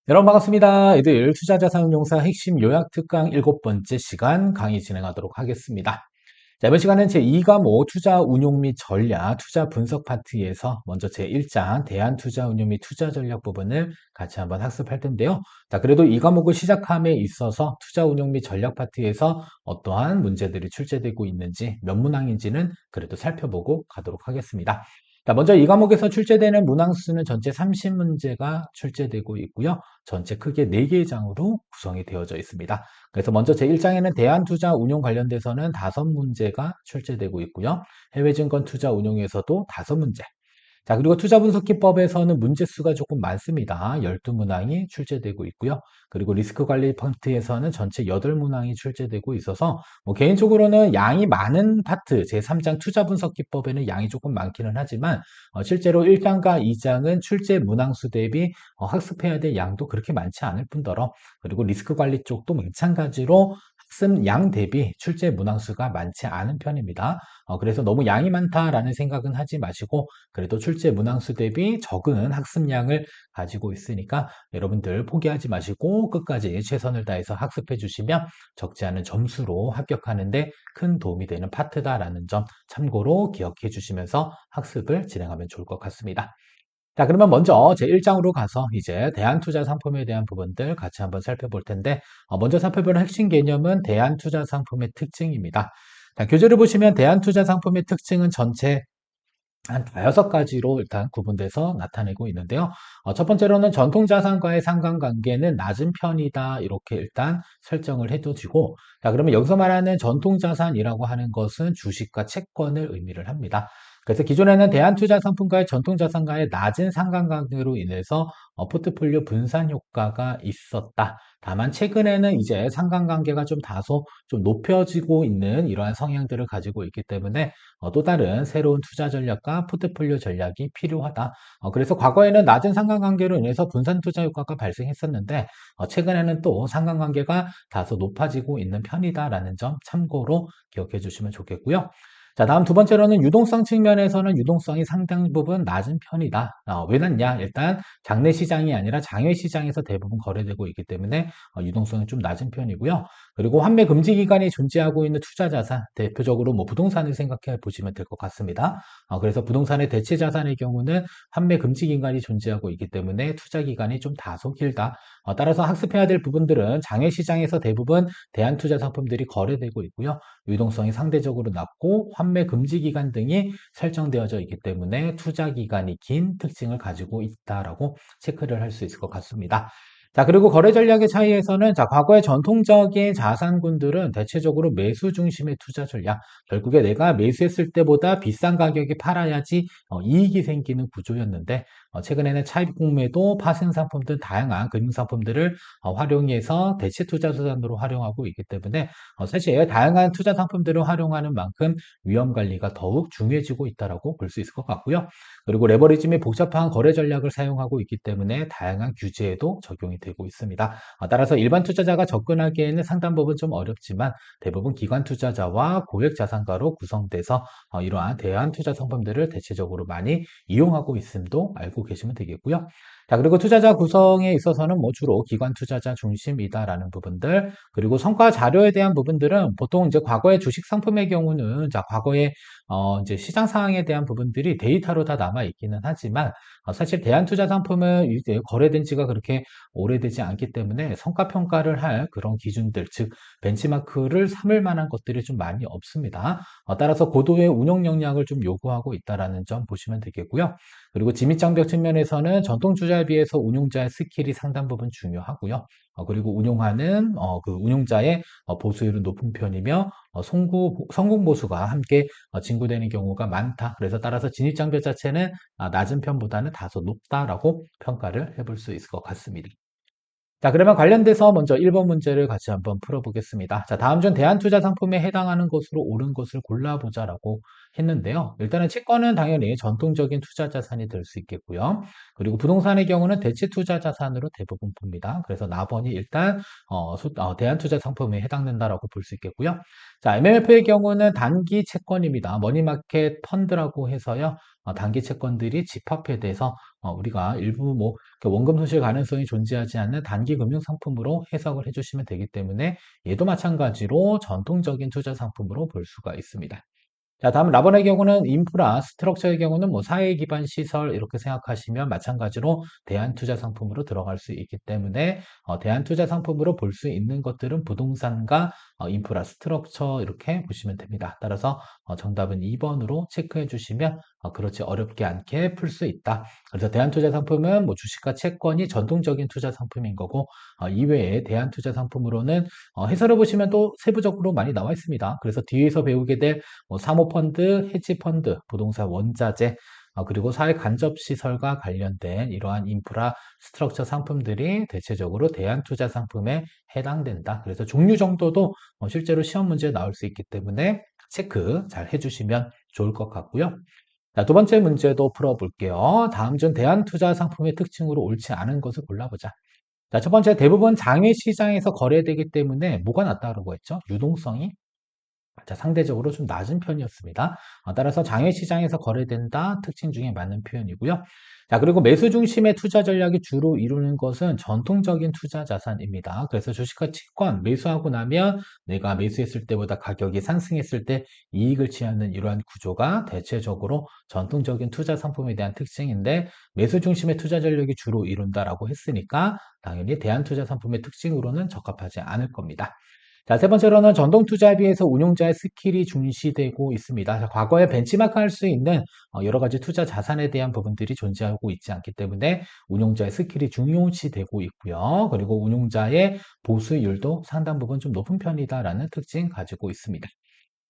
여러분 반갑습니다. 애들 투자자산운용사 핵심 요약 특강 7번째 시간 강의 진행하도록 하겠습니다. 자, 이번 시간은 제2과목 투자 운용 및 전략, 투자 분석 파트에서 먼저 제1장 대안투자 운용 및 투자 전략 부분을 같이 한번 학습할 텐데요. 자, 그래도 이 과목을 시작함에 있어서 투자 운용 및 전략 파트에서 어떠한 문제들이 출제되고 있는지 몇 문항인지는 그래도 살펴보고 가도록 하겠습니다. 자, 먼저 이 과목에서 출제되는 문항 수는 전체 30문제가 출제되고 있고요. 전체 크게 4개의 장으로 구성이 되어져 있습니다. 그래서 먼저 제1장에는 대안투자 운용 관련돼서는 5문제가 출제되고 있고요. 해외증권 투자 운용에서도 5문제. 자, 그리고 투자분석기법에서는 문제수가 조금 많습니다. 12문항이 출제되고 있고요. 그리고 리스크관리 파트에서는 전체 8문항이 출제되고 있어서 개인적으로는 양이 많은 파트, 제3장 투자분석기법에는 양이 조금 많기는 하지만 실제로 1장과 2장은 출제 문항수 대비 학습해야 될 양도 그렇게 많지 않을 뿐더러 그리고 리스크관리 쪽도 마찬가지로 학습 양 대비 출제 문항수가 많지 않은 편입니다. 그래서 너무 양이 많다라는 생각은 하지 마시고 그래도 출제 문항수 대비 적은 학습량을 가지고 있으니까 여러분들 포기하지 마시고 끝까지 최선을 다해서 학습해 주시면 적지 않은 점수로 합격하는데 큰 도움이 되는 파트다라는 점 참고로 기억해 주시면서 학습을 진행하면 좋을 것 같습니다. 자, 그러면 먼저 제1장으로 가서 이제 대안투자 상품에 대한 부분들 같이 한번 살펴볼 텐데, 먼저 살펴볼 핵심 개념은 대안투자 상품의 특징입니다. 자, 교재를 보시면 대안투자 상품의 특징은 전체 한 5가지로 일단 구분돼서 나타내고 있는데요. 첫 번째로는 전통자산과의 상관관계는 낮은 편이다. 이렇게 일단 설정을 해두시고, 자, 그러면 여기서 말하는 전통자산이라고 하는 것은 주식과 채권을 의미를 합니다. 그래서 기존에는 대안투자상품과의 전통자산과의 낮은 상관관계로 인해서 포트폴리오 분산 효과가 있었다. 다만 최근에는 이제 상관관계가 좀 다소 좀 높여지고 있는 이러한 성향들을 가지고 있기 때문에 또 다른 새로운 투자 전략과 포트폴리오 전략이 필요하다. 그래서 과거에는 낮은 상관관계로 인해서 분산 투자 효과가 발생했었는데 최근에는 또 상관관계가 다소 높아지고 있는 편이다라는 점 참고로 기억해 주시면 좋겠고요. 자, 다음 두 번째로는 유동성 측면에서는 유동성이 상당 부분 낮은 편이다. 왜 낮냐? 일단 장내 시장이 아니라 장외 시장에서 대부분 거래되고 있기 때문에 유동성이 좀 낮은 편이고요. 그리고 환매 금지 기간이 존재하고 있는 투자 자산, 대표적으로 뭐 부동산을 생각해 보시면 될 것 같습니다. 그래서 부동산의 대체 자산의 경우는 환매 금지 기간이 존재하고 있기 때문에 투자 기간이 좀 다소 길다. 따라서 학습해야 될 부분들은 장외 시장에서 대부분 대안 투자 상품들이 거래되고 있고요. 유동성이 상대적으로 낮고 환매 금지 기간 등이 설정되어져 있기 때문에 투자 기간이 긴 특징을 가지고 있다라고 체크를 할 수 있을 것 같습니다. 자, 그리고 거래 전략의 차이에서는 자, 과거의 전통적인 자산군들은 대체적으로 매수 중심의 투자 전략, 결국에 내가 매수했을 때보다 비싼 가격에 팔아야지 이익이 생기는 구조였는데 최근에는 차입 공매도, 파생 상품 등 다양한 금융 상품들을 활용해서 대체 투자 수단으로 활용하고 있기 때문에 사실 다양한 투자 상품들을 활용하는 만큼 위험 관리가 더욱 중요해지고 있다라고 볼 수 있을 것 같고요. 그리고 레버리지 및 복잡한 거래 전략을 사용하고 있기 때문에 다양한 규제에도 적용이 되고 있습니다. 따라서 일반 투자자가 접근하기에는 상당 부분 좀 어렵지만 대부분 기관 투자자와 고액 자산가로 구성돼서 이러한 대안 투자 상품들을 대체적으로 많이 이용하고 있음도 알고 계시면 되겠고요. 자, 그리고 투자자 구성에 있어서는 뭐 주로 기관 투자자 중심이다라는 부분들, 그리고 성과 자료에 대한 부분들은 보통 이제 과거의 주식 상품의 경우는 자, 과거에 이제 시장 상황에 대한 부분들이 데이터로 다 남아 있기는 하지만 사실 대안 투자 상품은 이제 거래된 지가 그렇게 오래되지 않기 때문에 성과 평가를 할 그런 기준들, 즉 벤치마크를 삼을 만한 것들이 좀 많이 없습니다. 따라서 고도의 운용 역량을 좀 요구하고 있다라는 점 보시면 되겠고요. 그리고 진입장벽 측면에서는 전통 투자에 비해서 운용자의 스킬이 상당 부분 중요하고요. 그리고 운용하는 그 운용자의 보수율은 높은 편이며 성공 보수가 함께 징구되는 경우가 많다. 그래서 따라서 진입장벽 자체는 낮은 편보다는 다소 높다라고 평가를 해볼 수 있을 것 같습니다. 자, 그러면 관련돼서 먼저 1번 문제를 같이 한번 풀어보겠습니다. 자, 다음 중 대안투자 상품에 해당하는 것으로 옳은 것을 골라보자라고 했는데요. 일단은 채권은 당연히 전통적인 투자 자산이 될 수 있겠고요. 그리고 부동산의 경우는 대체 투자 자산으로 대부분 봅니다. 그래서 납원이 일단 대안투자 상품에 해당된다라고 볼 수 있겠고요. 자, MMF의 경우는 단기 채권입니다. 머니마켓 펀드라고 해서요. 단기 채권들이 집합해돼서 우리가 일부 뭐 원금 손실 가능성이 존재하지 않는 단기 금융 상품으로 해석을 해주시면 되기 때문에 얘도 마찬가지로 전통적인 투자 상품으로 볼 수가 있습니다. 자, 다음 라본의 경우는 인프라, 스트럭처의 경우는 뭐 사회 기반 시설 이렇게 생각하시면 마찬가지로 대안투자 상품으로 들어갈 수 있기 때문에 대안투자 상품으로 볼 수 있는 것들은 부동산과 인프라, 스트럭처 이렇게 보시면 됩니다. 따라서 정답은 2번으로 체크해 주시면 그렇지 어렵게 않게 풀 수 있다. 그래서 대안투자 상품은 뭐 주식과 채권이 전통적인 투자 상품인 거고 이외에 대안투자 상품으로는 해설을 보시면 또 세부적으로 많이 나와 있습니다. 그래서 뒤에서 배우게 될 뭐 사모펀드, 헤지펀드, 부동산 원자재, 그리고 사회 간접 시설과 관련된 이러한 인프라 스트럭처 상품들이 대체적으로 대안투자 상품에 해당된다. 그래서 종류 정도도 실제로 시험 문제에 나올 수 있기 때문에 체크 잘 해주시면 좋을 것 같고요. 자, 두 번째 문제도 풀어볼게요. 다음 중 대안투자 상품의 특징으로 옳지 않은 것을 골라보자. 자, 첫 번째 대부분 장외 시장에서 거래되기 때문에 뭐가 낮다고 했죠? 유동성이 자, 상대적으로 좀 낮은 편이었습니다. 따라서 장외 시장에서 거래된다 특징 중에 맞는 표현이고요. 자, 그리고 매수 중심의 투자 전략이 주로 이루는 것은 전통적인 투자 자산입니다. 그래서 주식과 채권 매수하고 나면 내가 매수했을 때보다 가격이 상승했을 때 이익을 취하는 이러한 구조가 대체적으로 전통적인 투자 상품에 대한 특징인데 매수 중심의 투자 전략이 주로 이룬다라고 했으니까 당연히 대안투자 상품의 특징으로는 적합하지 않을 겁니다. 자, 세 번째로는 전동 투자에 비해서 운용자의 스킬이 중시되고 있습니다. 자, 과거에 벤치마크 할 수 있는 여러 가지 투자 자산에 대한 부분들이 존재하고 있지 않기 때문에 운용자의 스킬이 중요시되고 있고요. 그리고 운용자의 보수율도 상당 부분 좀 높은 편이다라는 특징 가지고 있습니다.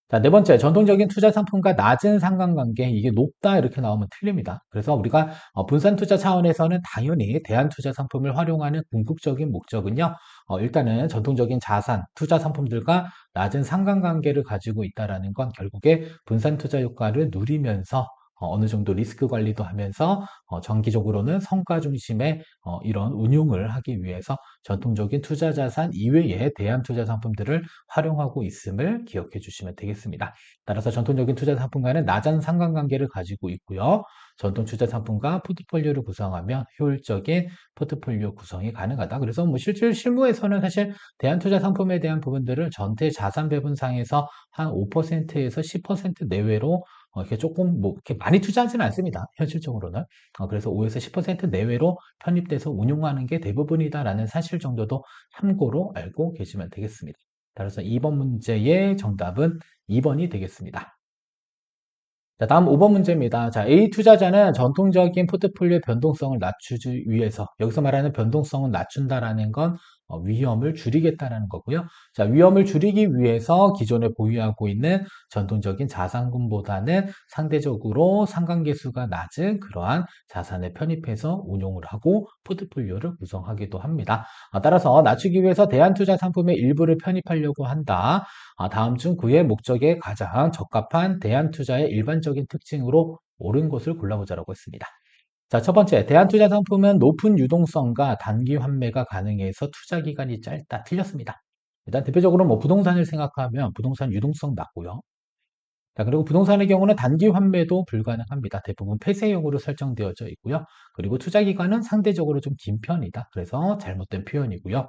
자, 네 번째, 전통적인 투자 상품과 낮은 상관관계, 이게 높다 이렇게 나오면 틀립니다. 그래서 우리가 분산 투자 차원에서는 당연히 대안 투자 상품을 활용하는 궁극적인 목적은요, 일단은 전통적인 자산, 투자 상품들과 낮은 상관관계를 가지고 있다라는 건 결국에 분산 투자 효과를 누리면서 어느 정도 리스크 관리도 하면서 정기적으로는 성과 중심의 이런 운용을 하기 위해서 전통적인 투자 자산 이외의 대안 투자 상품들을 활용하고 있음을 기억해 주시면 되겠습니다. 따라서 전통적인 투자 상품과는 낮은 상관관계를 가지고 있고요. 전통 투자 상품과 포트폴리오를 구성하면 효율적인 포트폴리오 구성이 가능하다. 그래서 뭐 실질 실무에서는 사실 대안 투자 상품에 대한 부분들을 전체 자산 배분상에서 한 5%에서 10% 내외로 이렇게 조금 뭐 이렇게 많이 투자하지는 않습니다. 현실적으로는. 그래서 5에서 10% 내외로 편입돼서 운용하는 게 대부분이다라는 사실 정도도 참고로 알고 계시면 되겠습니다. 따라서 2번 문제의 정답은 2번이 되겠습니다. 자, 다음 5번 문제입니다. 자, A 투자자는 전통적인 포트폴리오 변동성을 낮추기 위해서, 여기서 말하는 변동성은 낮춘다라는 건 위험을 줄이겠다라는 거고요. 자, 위험을 줄이기 위해서 기존에 보유하고 있는 전통적인 자산군보다는 상대적으로 상관계수가 낮은 그러한 자산에 편입해서 운용을 하고 포트폴리오를 구성하기도 합니다. 따라서 낮추기 위해서 대안투자 상품의 일부를 편입하려고 한다. 다음 중 그의 목적에 가장 적합한 대안투자의 일반적인 특징으로 옳은 것을 골라보자라고 했습니다. 자, 첫 번째, 대안투자 상품은 높은 유동성과 단기 환매가 가능해서 투자 기간이 짧다. 틀렸습니다. 일단 대표적으로 뭐 부동산을 생각하면 부동산 유동성 낮고요. 자, 그리고 부동산의 경우는 단기 환매도 불가능합니다. 대부분 폐쇄형으로 설정되어져 있고요. 그리고 투자 기간은 상대적으로 좀 긴 편이다. 그래서 잘못된 표현이고요.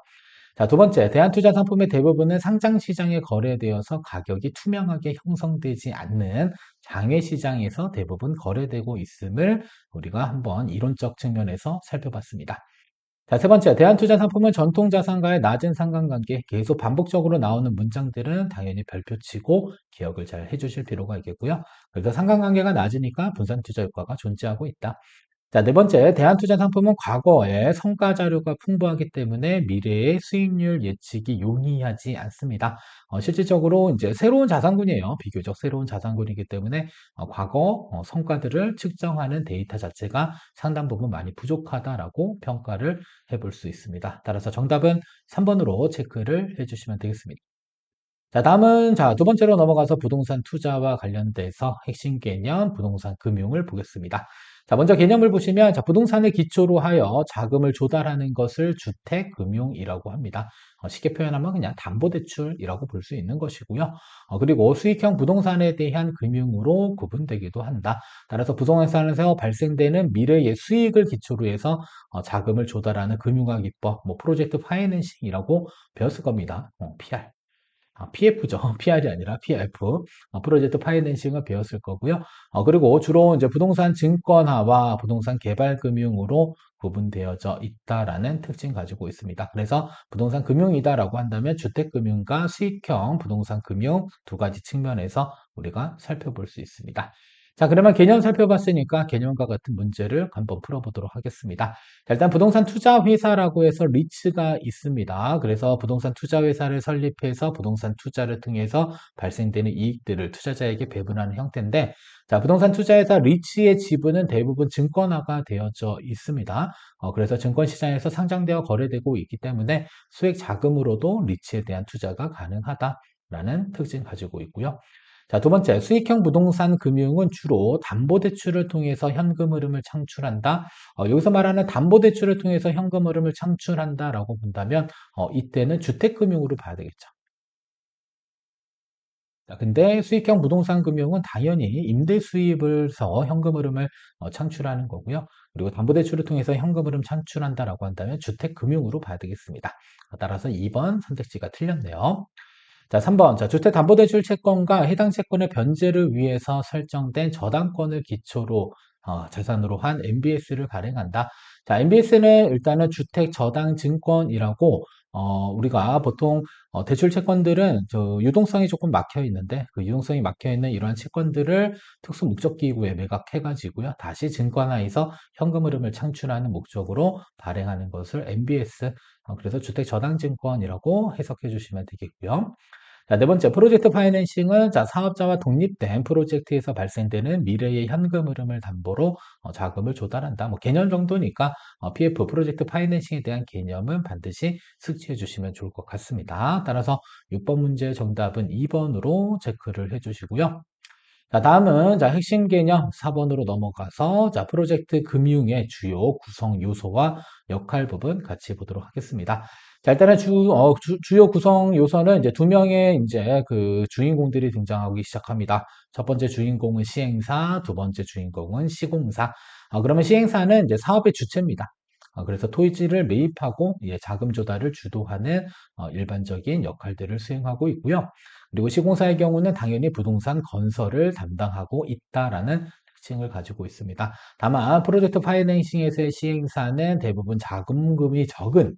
자, 두 번째, 대안투자 상품의 대부분은 상장 시장에 거래되어서 가격이 투명하게 형성되지 않는 장외 시장에서 대부분 거래되고 있음을 우리가 한번 이론적 측면에서 살펴봤습니다. 자, 세 번째, 대안투자 상품은 전통 자산과의 낮은 상관관계, 계속 반복적으로 나오는 문장들은 당연히 별표치고 기억을 잘 해주실 필요가 있겠고요. 그래서 상관관계가 낮으니까 분산투자 효과가 존재하고 있다. 자, 네 번째, 대안투자 상품은 과거의 성과 자료가 풍부하기 때문에 미래의 수익률 예측이 용이하지 않습니다. 실질적으로 이제 새로운 자산군이에요. 비교적 새로운 자산군이기 때문에 과거 성과들을 측정하는 데이터 자체가 상당 부분 많이 부족하다라고 평가를 해볼 수 있습니다. 따라서 정답은 3번으로 체크를 해주시면 되겠습니다. 자, 다음은 두 번째로 넘어가서 부동산 투자와 관련돼서 핵심 개념 부동산 금융을 보겠습니다. 자, 먼저 개념을 보시면 부동산을 기초로 하여 자금을 조달하는 것을 주택금융이라고 합니다. 쉽게 표현하면 그냥 담보대출이라고 볼 수 있는 것이고요. 그리고 수익형 부동산에 대한 금융으로 구분되기도 한다. 따라서 부동산에서 발생되는 미래의 수익을 기초로 해서 자금을 조달하는 금융학 기법, 뭐 프로젝트 파이낸싱이라고 배웠을 겁니다. PR. PF죠. PR이 아니라 PF. 프로젝트 파이낸싱을 배웠을 거고요. 그리고 주로 이제 부동산 증권화와 부동산 개발 금융으로 구분되어져 있다라는 특징 가지고 있습니다. 그래서 부동산 금융이다라고 한다면 주택금융과 수익형 부동산 금융 두 가지 측면에서 우리가 살펴볼 수 있습니다. 자, 그러면 개념 살펴봤으니까 개념과 같은 문제를 한번 풀어보도록 하겠습니다. 자, 일단 부동산 투자 회사라고 해서 리츠가 있습니다. 그래서 부동산 투자 회사를 설립해서 부동산 투자를 통해서 발생되는 이익들을 투자자에게 배분하는 형태인데, 자, 부동산 투자 회사 리츠의 지분은 대부분 증권화가 되어져 있습니다. 그래서 증권 시장에서 상장되어 거래되고 있기 때문에 수익 자금으로도 리츠에 대한 투자가 가능하다라는 특징을 가지고 있고요. 자, 두 번째, 수익형 부동산 금융은 주로 담보대출을 통해서 현금 흐름을 창출한다. 여기서 말하는 담보대출을 통해서 현금 흐름을 창출한다라고 본다면, 이때는 주택금융으로 봐야 되겠죠. 자, 근데 수익형 부동산 금융은 당연히 임대 수입을서 현금 흐름을 창출하는 거고요. 그리고 담보대출을 통해서 현금 흐름 창출한다라고 한다면 주택금융으로 봐야 되겠습니다. 따라서 2번 선택지가 틀렸네요. 자, 3번. 자, 주택담보대출 채권과 해당 채권의 변제를 위해서 설정된 저당권을 기초로 자산으로 한 MBS를 발행한다. 자, MBS는 일단은 주택저당증권이라고 우리가 보통 대출 채권들은 유동성이 조금 막혀 있는데 그 유동성이 막혀 있는 이러한 채권들을 특수 목적 기구에 매각해 가지고요. 다시 증권화해서 현금 흐름을 창출하는 목적으로 발행하는 것을 MBS 그래서 주택저당증권이라고 해석해 주시면 되겠고요. 자, 네 번째, 프로젝트 파이낸싱은 사업자와 독립된 프로젝트에서 발생되는 미래의 현금 흐름을 담보로 자금을 조달한다. 뭐 개념 정도니까 PF, 프로젝트 파이낸싱에 대한 개념은 반드시 숙지해 주시면 좋을 것 같습니다. 따라서 6번 문제 정답은 2번으로 체크를 해 주시고요. 자, 다음은 핵심 개념 4번으로 넘어가서 프로젝트 금융의 주요 구성 요소와 역할 부분 같이 보도록 하겠습니다. 자, 일단은 주요 구성 요소는 이제 두 명의 이제 그 주인공들이 등장하기 시작합니다. 첫 번째 주인공은 시행사, 두 번째 주인공은 시공사. 그러면 시행사는 이제 사업의 주체입니다. 그래서 토지를 매입하고 자금 조달을 주도하는 일반적인 역할들을 수행하고 있고요. 그리고 시공사의 경우는 당연히 부동산 건설을 담당하고 있다라는 특징을 가지고 있습니다. 다만 프로젝트 파이낸싱에서의 시행사는 대부분 자금금이 적은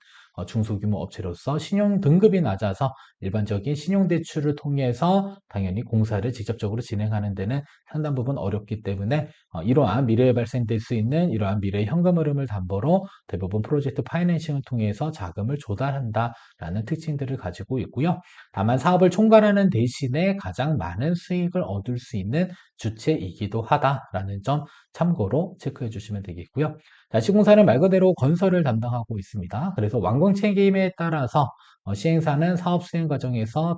중소규모 업체로서 신용 등급이 낮아서 일반적인 신용대출을 통해서 당연히 공사를 직접적으로 진행하는 데는 상당 부분 어렵기 때문에 이러한 미래에 발생될 수 있는 이러한 미래의 현금 흐름을 담보로 대부분 프로젝트 파이낸싱을 통해서 자금을 조달한다라는 특징들을 가지고 있고요. 다만 사업을 총괄하는 대신에 가장 많은 수익을 얻을 수 있는 주체이기도 하다라는 점 참고로 체크해 주시면 되겠고요. 자, 시공사는 말 그대로 건설을 담당하고 있습니다. 그래서 완공 책임에 따라서 시행사는 사업 수행 과정에서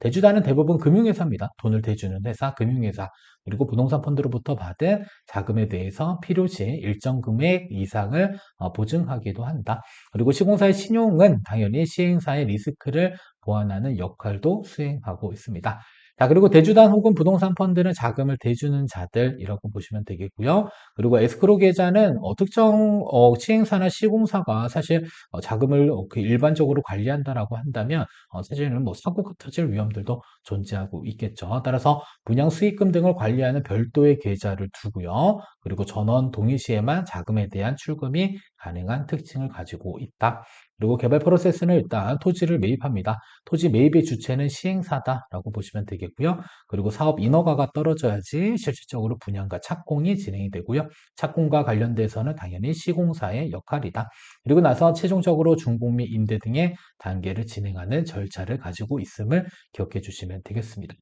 대주단은 대부분 금융회사입니다. 돈을 대주는 회사, 금융회사, 그리고 부동산 펀드로부터 받은 자금에 대해서 필요시 일정 금액 이상을 보증하기도 한다. 그리고 시공사의 신용은 당연히 시행사의 리스크를 보완하는 역할도 수행하고 있습니다. 자, 그리고 대주단 혹은 부동산 펀드는 자금을 대주는 자들이라고 보시면 되겠고요. 그리고 에스크로 계좌는 특정 시행사나 시공사가 사실 자금을 그 일반적으로 관리한다라고 한다면 사실은 뭐 사고가 터질 위험들도 존재하고 있겠죠. 따라서 분양 수익금 등을 관리하는 별도의 계좌를 두고요. 그리고 전원 동의 시에만 자금에 대한 출금이 가능한 특징을 가지고 있다. 그리고 개발 프로세스는 일단 토지를 매입합니다. 토지 매입의 주체는 시행사다라고 보시면 되겠고요. 그리고 사업 인허가가 떨어져야지 실질적으로 분양과 착공이 진행이 되고요. 착공과 관련돼서는 당연히 시공사의 역할이다. 그리고 나서 최종적으로 준공 및 임대 등의 단계를 진행하는 절차를 가지고 있음을 기억해 주시면 되겠습니다.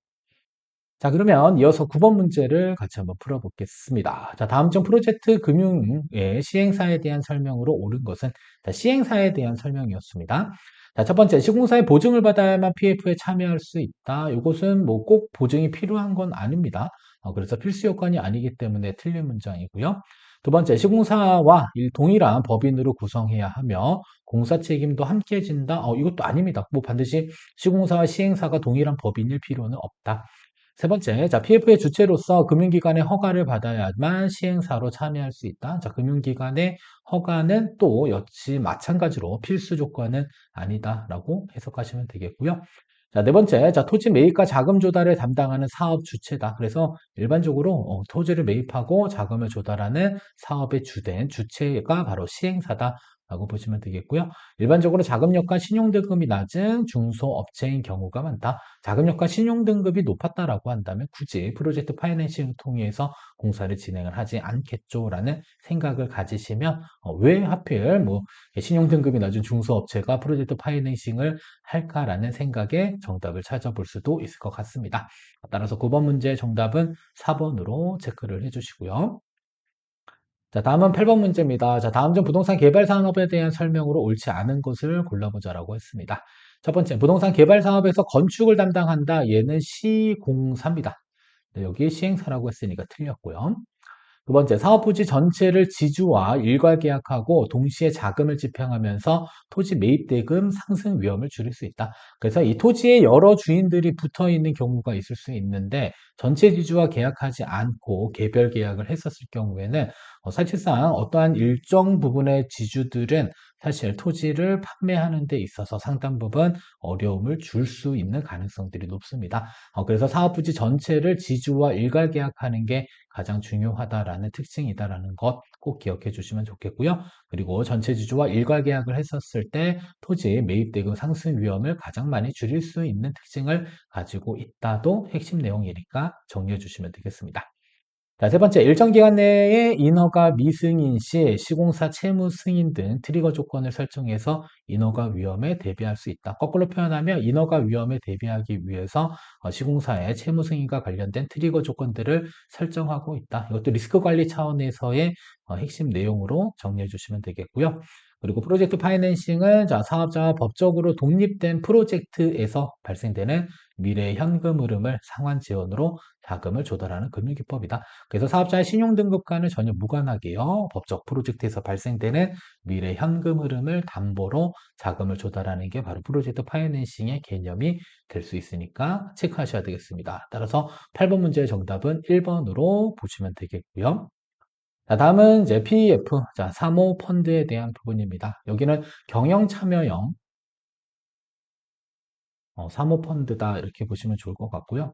자, 그러면 이어서 9번 문제를 같이 한번 풀어보겠습니다. 자, 다음 중 프로젝트 금융의 시행사에 대한 설명으로 옳은 것은 시행사에 대한 설명이었습니다. 자, 첫 번째, 시공사의 보증을 받아야만 PF에 참여할 수 있다. 이것은 뭐 꼭 보증이 필요한 건 아닙니다. 그래서 필수 요건이 아니기 때문에 틀린 문장이고요. 두 번째, 시공사와 동일한 법인으로 구성해야 하며 공사 책임도 함께 진다. 이것도 아닙니다. 뭐 반드시 시공사와 시행사가 동일한 법인일 필요는 없다. 세 번째, 자, PF의 주체로서 금융기관의 허가를 받아야만 시행사로 참여할 수 있다. 자, 금융기관의 허가는 또 역시 마찬가지로 필수 조건은 아니다라고 해석하시면 되겠고요. 자, 네 번째, 자, 토지 매입과 자금 조달을 담당하는 사업 주체다. 그래서 일반적으로 토지를 매입하고 자금을 조달하는 사업의 주된 주체가 바로 시행사다. 라고 보시면 되겠고요. 일반적으로 자금력과 신용등급이 낮은 중소업체인 경우가 많다. 자금력과 신용등급이 높았다라고 한다면 굳이 프로젝트 파이낸싱을 통해서 공사를 진행을 하지 않겠죠라는 생각을 가지시면 왜 하필 뭐 신용등급이 낮은 중소업체가 프로젝트 파이낸싱을 할까라는 생각에 정답을 찾아볼 수도 있을 것 같습니다. 따라서 9번 문제의 정답은 4번으로 체크를 해주시고요. 자, 다음은 8번 문제입니다. 자, 다음 중 부동산 개발 산업에 대한 설명으로 옳지 않은 것을 골라보자라고 했습니다. 첫 번째, 부동산 개발 사업에서 건축을 담당한다. 얘는 시공사입니다. 네, 여기 시행사라고 했으니까 틀렸고요. 두 번째, 사업 부지 전체를 지주와 일괄 계약하고 동시에 자금을 집행하면서 토지 매입 대금 상승 위험을 줄일 수 있다. 그래서 이 토지에 여러 주인들이 붙어 있는 경우가 있을 수 있는데 전체 지주와 계약하지 않고 개별 계약을 했었을 경우에는 사실상 어떠한 일정 부분의 지주들은 사실 토지를 판매하는 데 있어서 상당 부분 어려움을 줄 수 있는 가능성들이 높습니다. 그래서 사업 부지 전체를 지주와 일괄 계약하는 게 가장 중요하다라는 특징이다라는 것 꼭 기억해 주시면 좋겠고요. 그리고 전체 지주와 일괄 계약을 했었을 때 토지 매입 대금 상승 위험을 가장 많이 줄일 수 있는 특징을 가지고 있다도 핵심 내용이니까 정리해 주시면 되겠습니다. 자, 세 번째, 일정 기간 내에 인허가 미승인 시 시공사 채무 승인 등 트리거 조건을 설정해서 인허가 위험에 대비할 수 있다. 거꾸로 표현하면 인허가 위험에 대비하기 위해서 시공사의 채무 승인과 관련된 트리거 조건들을 설정하고 있다. 이것도 리스크 관리 차원에서의 핵심 내용으로 정리해 주시면 되겠고요. 그리고 프로젝트 파이낸싱은 자, 사업자와 법적으로 독립된 프로젝트에서 발생되는 미래 현금 흐름을 상환 지원으로 자금을 조달하는 금융기법이다. 그래서 사업자의 신용등급과는 전혀 무관하게요. 법적 프로젝트에서 발생되는 미래 현금 흐름을 담보로 자금을 조달하는 게 바로 프로젝트 파이낸싱의 개념이 될 수 있으니까 체크하셔야 되겠습니다. 따라서 8번 문제의 정답은 1번으로 보시면 되겠고요. 자, 다음은 이제 PEF, 자, 사모펀드에 대한 부분입니다. 여기는 경영참여형 사모펀드다 이렇게 보시면 좋을 것 같고요.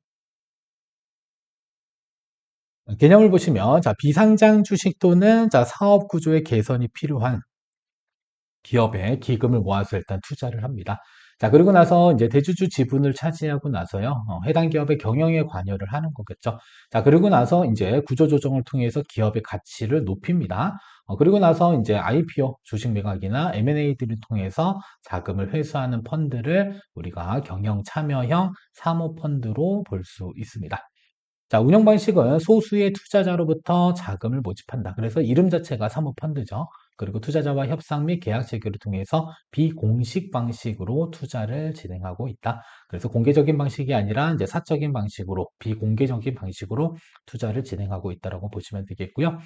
개념을 보시면 자, 비상장 주식 또는 자, 사업 구조의 개선이 필요한 기업에 기금을 모아서 일단 투자를 합니다. 자, 그리고 나서 이제 대주주 지분을 차지하고 나서요, 해당 기업의 경영에 관여를 하는 거겠죠. 자, 그리고 나서 이제 구조조정을 통해서 기업의 가치를 높입니다. 그리고 나서 이제 IPO, 주식 매각이나 M&A들을 통해서 자금을 회수하는 펀드를 우리가 경영 참여형 사모펀드로 볼 수 있습니다. 자, 운영 방식은 소수의 투자자로부터 자금을 모집한다. 그래서 이름 자체가 사모펀드죠. 그리고 투자자와 협상 및 계약 체결을 통해서 비공식 방식으로 투자를 진행하고 있다. 그래서 공개적인 방식이 아니라 이제 사적인 방식으로 비공개적인 방식으로 투자를 진행하고 있다라고 보시면 되겠고요.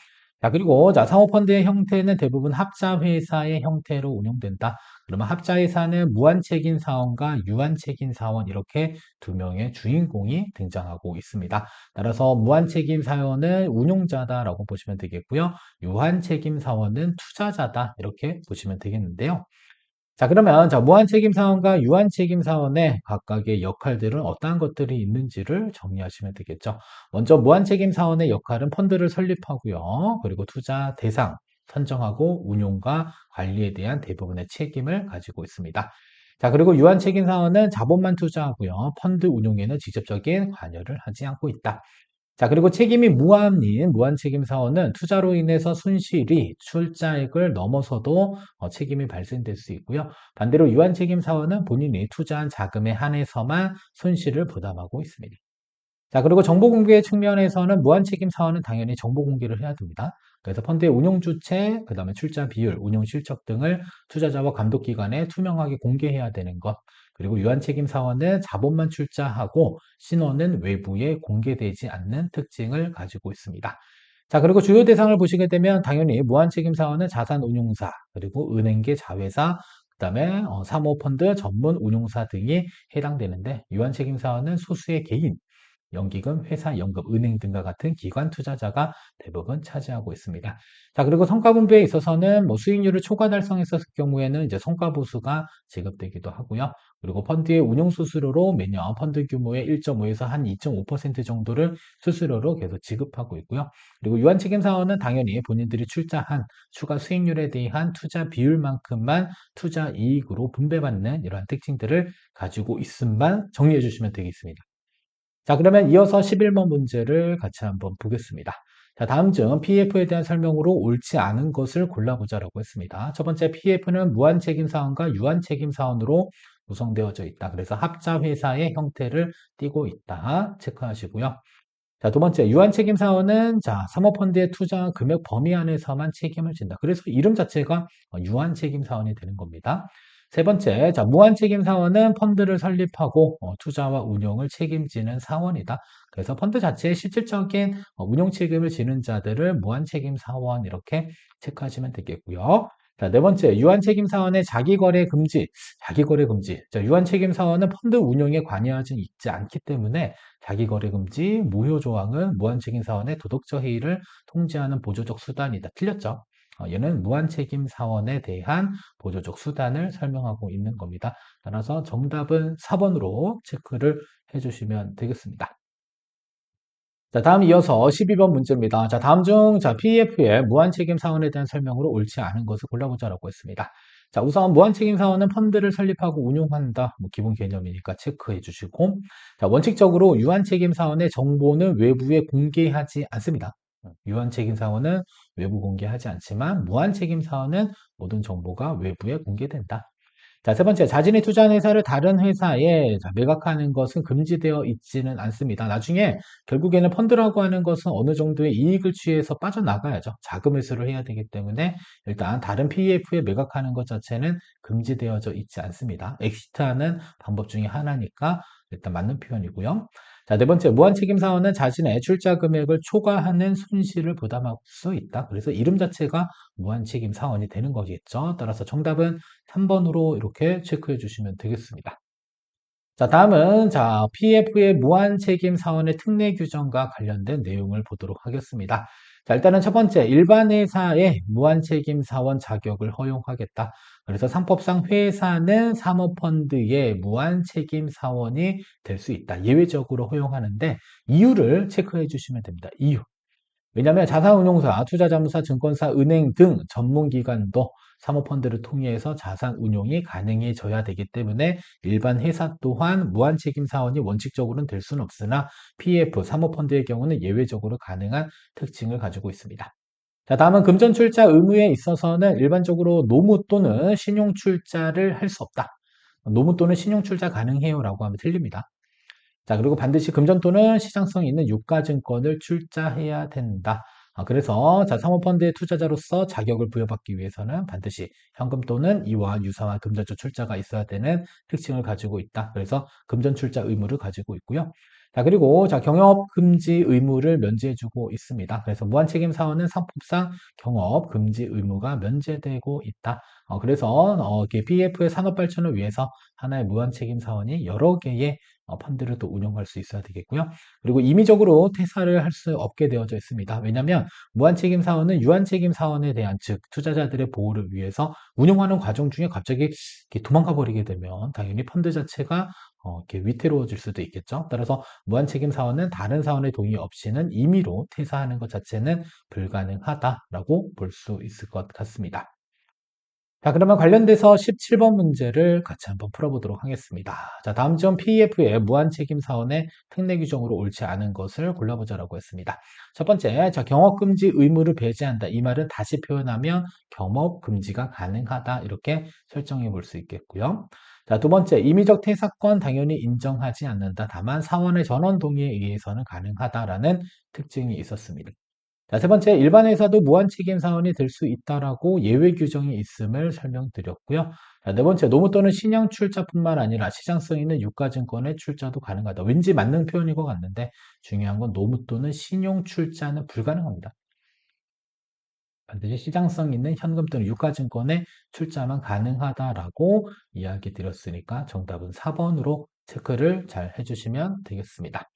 자, 그리고 자, 사모펀드의 형태는 대부분 합자회사의 형태로 운영된다. 그러면 합자회사는 무한책임 사원과 유한책임 사원 이렇게 두 명의 주인공이 등장하고 있습니다. 따라서 무한책임 사원은 운용자다라고 보시면 되겠고요. 유한책임 사원은 투자자다 이렇게 보시면 되겠는데요. 자, 그러면 자, 무한책임 사원과 유한책임 사원의 각각의 역할들은 어떠한 것들이 있는지를 정리하시면 되겠죠. 먼저 무한책임 사원의 역할은 펀드를 설립하고요. 그리고 투자 대상 선정하고 운용과 관리에 대한 대부분의 책임을 가지고 있습니다. 자, 그리고 유한책임 사원은 자본만 투자하고요. 펀드 운용에는 직접적인 관여를 하지 않고 있다. 자, 그리고 책임이 무한인 무한책임 사원은 투자로 인해서 손실이 출자액을 넘어서도 책임이 발생될 수 있고요. 반대로 유한책임 사원은 본인이 투자한 자금에 한해서만 손실을 부담하고 있습니다. 자, 그리고 정보 공개 측면에서는 무한 책임 사원은 당연히 정보 공개를 해야 됩니다. 그래서 펀드의 운용 주체, 그 다음에 출자 비율, 운용 실적 등을 투자자와 감독 기관에 투명하게 공개해야 되는 것. 그리고 유한 책임 사원은 자본만 출자하고 신원은 외부에 공개되지 않는 특징을 가지고 있습니다. 자, 그리고 주요 대상을 보시게 되면 당연히 무한 책임 사원은 자산 운용사, 그리고 은행계 자회사, 그다음에 사모펀드 전문 운용사 등이 해당되는데 유한 책임 사원은 소수의 개인, 연기금, 회사, 연금, 은행 등과 같은 기관 투자자가 대부분 차지하고 있습니다. 자, 그리고 성과 분배에 있어서는 뭐 수익률을 초과 달성했었을 경우에는 이제 성과 보수가 지급되기도 하고요. 그리고 펀드의 운용 수수료로 매년 펀드 규모의 1.5에서 한 2.5% 정도를 수수료로 계속 지급하고 있고요. 그리고 유한 책임 사원은 당연히 본인들이 출자한 추가 수익률에 대한 투자 비율만큼만 투자 이익으로 분배받는 이러한 특징들을 가지고 있음만 정리해 주시면 되겠습니다. 자, 그러면 이어서 11번 문제를 같이 한번 보겠습니다. 자, 다음 중 PF에 대한 설명으로 옳지 않은 것을 골라보자라고 했습니다. 첫 번째, PF는 무한책임 사원과 유한책임 사원으로 구성되어져 있다. 그래서 합자 회사의 형태를 띠고 있다. 체크하시고요. 자, 두 번째, 유한책임 사원은 자, 사모펀드의 투자 금액 범위 안에서만 책임을 진다. 그래서 이름 자체가 유한책임 사원이 되는 겁니다. 세 번째, 자, 무한책임 사원은 펀드를 설립하고 투자와 운용을 책임지는 사원이다. 그래서 펀드 자체의 실질적인 운용 책임을 지는 자들을 무한책임 사원 이렇게 체크하시면 되겠고요. 자, 네 번째, 유한책임 사원의 자기거래 금지. 자기거래 금지. 자, 유한책임 사원은 펀드 운용에 관여하지 있지 않기 때문에 자기거래 금지, 무효 조항은 무한책임 사원의 도덕적 해이를 통제하는 보조적 수단이다. 틀렸죠? 얘는 무한책임 사원에 대한 보조적 수단을 설명하고 있는 겁니다. 따라서 정답은 4번으로 체크를 해주시면 되겠습니다. 자, 다음 이어서 12번 문제입니다. 자, 다음 중, 자, PEF의 무한책임 사원에 대한 설명으로 옳지 않은 것을 골라보자라고 했습니다. 자, 우선 무한책임 사원은 펀드를 설립하고 운용한다. 뭐 기본 개념이니까 체크해 주시고, 자, 원칙적으로 유한책임 사원의 정보는 외부에 공개하지 않습니다. 유한책임 사원은 외부 공개하지 않지만 무한책임 사원은 모든 정보가 외부에 공개된다. 자, 세 번째, 자신이 투자한 회사를 다른 회사에 매각하는 것은 금지되어 있지는 않습니다. 나중에 결국에는 펀드라고 하는 것은 어느 정도의 이익을 취해서 빠져나가야죠. 자금 회수를 해야 되기 때문에 일단 다른 PEF에 매각하는 것 자체는 금지되어져 있지 않습니다. 엑시트하는 방법 중에 하나니까 일단 맞는 표현이고요. 자, 네 번째, 무한책임 사원은 자신의 출자 금액을 초과하는 손실을 부담할 수 있다. 그래서 이름 자체가 무한책임 사원이 되는 거겠죠. 따라서 정답은 3번으로 이렇게 체크해 주시면 되겠습니다. 자, 다음은 자, PF의 무한책임 사원의 특례 규정과 관련된 내용을 보도록 하겠습니다. 자, 일단은 첫 번째, 일반 회사의 무한책임 사원 자격을 허용하겠다. 그래서 상법상 회사는 사모펀드의 무한책임 사원이 될 수 있다. 예외적으로 허용하는데 이유를 체크해 주시면 됩니다. 이유. 왜냐하면 자산운용사, 투자자문사, 증권사, 은행 등 전문기관도 사모펀드를 통해서 자산 운용이 가능해져야 되기 때문에 일반 회사 또한 무한책임 사원이 원칙적으로는 될 수는 없으나 PF, 사모펀드의 경우는 예외적으로 가능한 특징을 가지고 있습니다. 자, 다음은 금전출자 의무에 있어서는 일반적으로 노무 또는 신용출자를 할 수 없다. 노무 또는 신용출자 가능해요 라고 하면 틀립니다. 자, 그리고 반드시 금전 또는 시장성 있는 유가증권을 출자해야 된다. 그래서 자, 사모펀드의 투자자로서 자격을 부여받기 위해서는 반드시 현금 또는 이와 유사한 금전적 출자가 있어야 되는 특징을 가지고 있다. 그래서 금전 출자 의무를 가지고 있고요. 자, 그리고 자, 경업 금지 의무를 면제해주고 있습니다. 그래서 무한책임 사원은 상법상 경업 금지 의무가 면제되고 있다. 그래서 PF의 산업 발전을 위해서 하나의 무한책임 사원이 여러 개의 펀드를 또 운영할 수 있어야 되겠고요. 그리고 임의적으로 퇴사를 할 수 없게 되어져 있습니다. 왜냐하면 무한책임 사원은 유한책임 사원에 대한 즉 투자자들의 보호를 위해서 운영하는 과정 중에 갑자기 이렇게 도망가 버리게 되면 당연히 펀드 자체가 이렇게 위태로워질 수도 있겠죠. 따라서 무한책임 사원은 다른 사원의 동의 없이는 임의로 퇴사하는 것 자체는 불가능하다라고 볼 수 있을 것 같습니다. 자, 그러면 관련돼서 17번 문제를 같이 한번 풀어보도록 하겠습니다. 자, 다음 점 PEF의 무한책임 사원의 특례 규정으로 옳지 않은 것을 골라보자라고 했습니다. 첫 번째, 자, 경업금지 의무를 배제한다. 이 말은 다시 표현하면 경업금지가 가능하다. 이렇게 설정해 볼 수 있겠고요. 자, 두 번째, 임의적 퇴사권 당연히 인정하지 않는다. 다만 사원의 전원 동의에 의해서는 가능하다라는 특징이 있었습니다. 자, 세 번째, 일반 회사도 무한 책임 사원이 될 수 있다라고 예외 규정이 있음을 설명드렸고요. 자, 네 번째, 노무 또는 신형 출자뿐만 아니라 시장성 있는 유가증권의 출자도 가능하다. 왠지 맞는 표현인 것 같는데 중요한 건 노무 또는 신용 출자는 불가능합니다. 반드시 시장성 있는 현금 또는 유가증권의 출자만 가능하다라고 이야기 드렸으니까 정답은 4번으로 체크를 잘 해주시면 되겠습니다.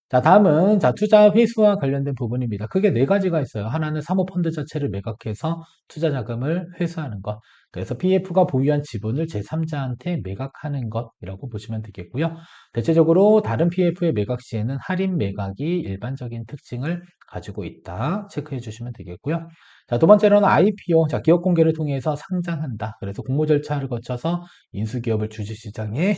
자, 다음은 투자 회수와 관련된 부분입니다. 크게 네 가지가 있어요. 하나는 사모펀드 자체를 매각해서 투자 자금을 회수하는 것. 그래서 PF가 보유한 지분을 제3자한테 매각하는 것이라고 보시면 되겠고요. 대체적으로 다른 PF의 매각 시에는 할인 매각이 일반적인 특징을 가지고 있다. 체크해 주시면 되겠고요. 자, 두 번째로는 IPO. 자, 기업 공개를 통해서 상장한다. 그래서 공모 절차를 거쳐서 인수기업을 주식시장에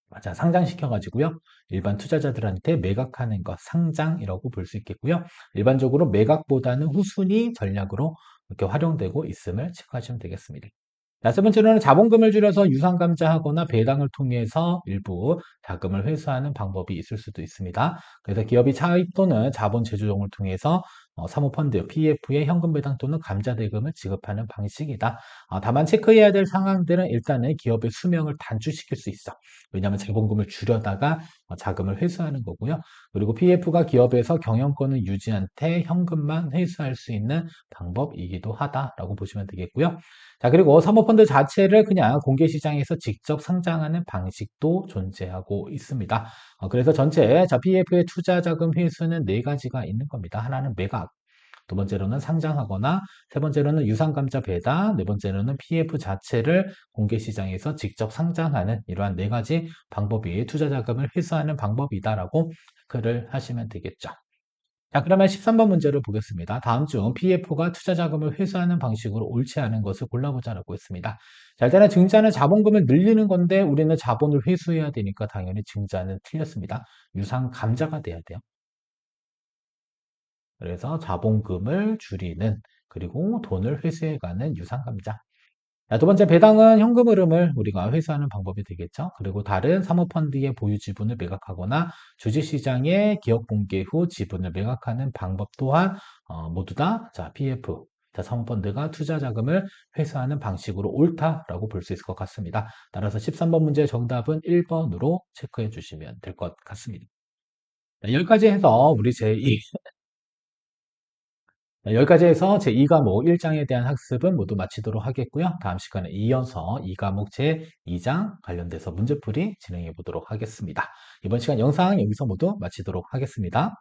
맞아, 상장시켜가지고요. 일반 투자자들한테 매각하는 것, 상장이라고 볼 수 있겠고요. 일반적으로 매각보다는 후순위 전략으로 이렇게 활용되고 있음을 체크하시면 되겠습니다. 자, 세 번째로는 자본금을 줄여서 유상감자하거나 배당을 통해서 일부 자금을 회수하는 방법이 있을 수도 있습니다. 그래서 기업이 차입 또는 자본 제조정을 통해서 사모펀드, PF에 현금 배당 또는 감자 대금을 지급하는 방식이다. 다만 체크해야 될 상황들은 일단은 기업의 수명을 단축시킬 수 있어. 왜냐하면 자본금을 줄여다가 자금을 회수하는 거고요. 그리고 PF가 기업에서 경영권을 유지한 채 현금만 회수할 수 있는 방법이기도 하다라고 보시면 되겠고요. 자, 그리고 사모펀드 자체를 그냥 공개시장에서 직접 상장하는 방식도 존재하고 있습니다. 그래서 전체 PF의 투자 자금 회수는 네 가지가 있는 겁니다. 하나는 매각, 두 번째로는 상장하거나, 세 번째로는 유상감자 배당, 네 번째로는 PF 자체를 공개시장에서 직접 상장하는 이러한 네 가지 방법이 투자 자금을 회수하는 방법이다라고 체크를 하시면 되겠죠. 자, 그러면 13번 문제를 보겠습니다. 다음 중 PF가 투자 자금을 회수하는 방식으로 옳지 않은 것을 골라보자라고 했습니다. 자, 일단은 증자는 자본금을 늘리는 건데 우리는 자본을 회수해야 되니까 당연히 증자는 틀렸습니다. 유상 감자가 돼야 돼요. 그래서 자본금을 줄이는 그리고 돈을 회수해가는 유상 감자. 자, 두 번째 배당은 현금 흐름을 우리가 회수하는 방법이 되겠죠. 그리고 다른 사모펀드의 보유 지분을 매각하거나 주식시장의 기업 공개 후 지분을 매각하는 방법 또한 모두 다 PF, 사모펀드가 투자 자금을 회수하는 방식으로 옳다라고 볼 수 있을 것 같습니다. 따라서 13번 문제의 정답은 1번으로 체크해 주시면 될 것 같습니다. 자, 여기까지 해서 우리 제2 여기까지 해서 제2과목 1장에 대한 학습은 모두 마치도록 하겠고요. 다음 시간에 이어서 2과목 제2장 관련돼서 문제풀이 진행해 보도록 하겠습니다. 이번 시간 영상 여기서 모두 마치도록 하겠습니다.